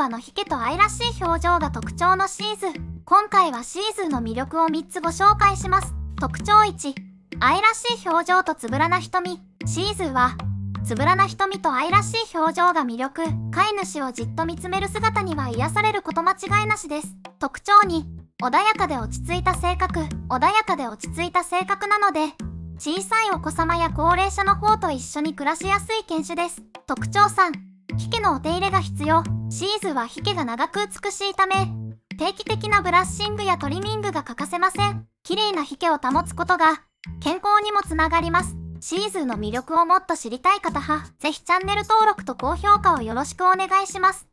わのヒケと愛らしい表情が特徴のシーズー。今回はシーズーの魅力を3つご紹介します。特徴1、愛らしい表情とつぶらな瞳。シーズーはつぶらな瞳と愛らしい表情が魅力。飼い主をじっと見つめる姿には癒されること間違いなしです。特徴2、穏やかで落ち着いた性格。穏やかで落ち着いた性格なので、小さいお子様や高齢者の方と一緒に暮らしやすい犬種です。特徴3、ヒケのお手入れが必要。シーズーはヒケが長く美しいため、定期的なブラッシングやトリミングが欠かせません。綺麗なヒケを保つことが健康にもつながります。シーズーの魅力をもっと知りたい方は、ぜひチャンネル登録と高評価をよろしくお願いします。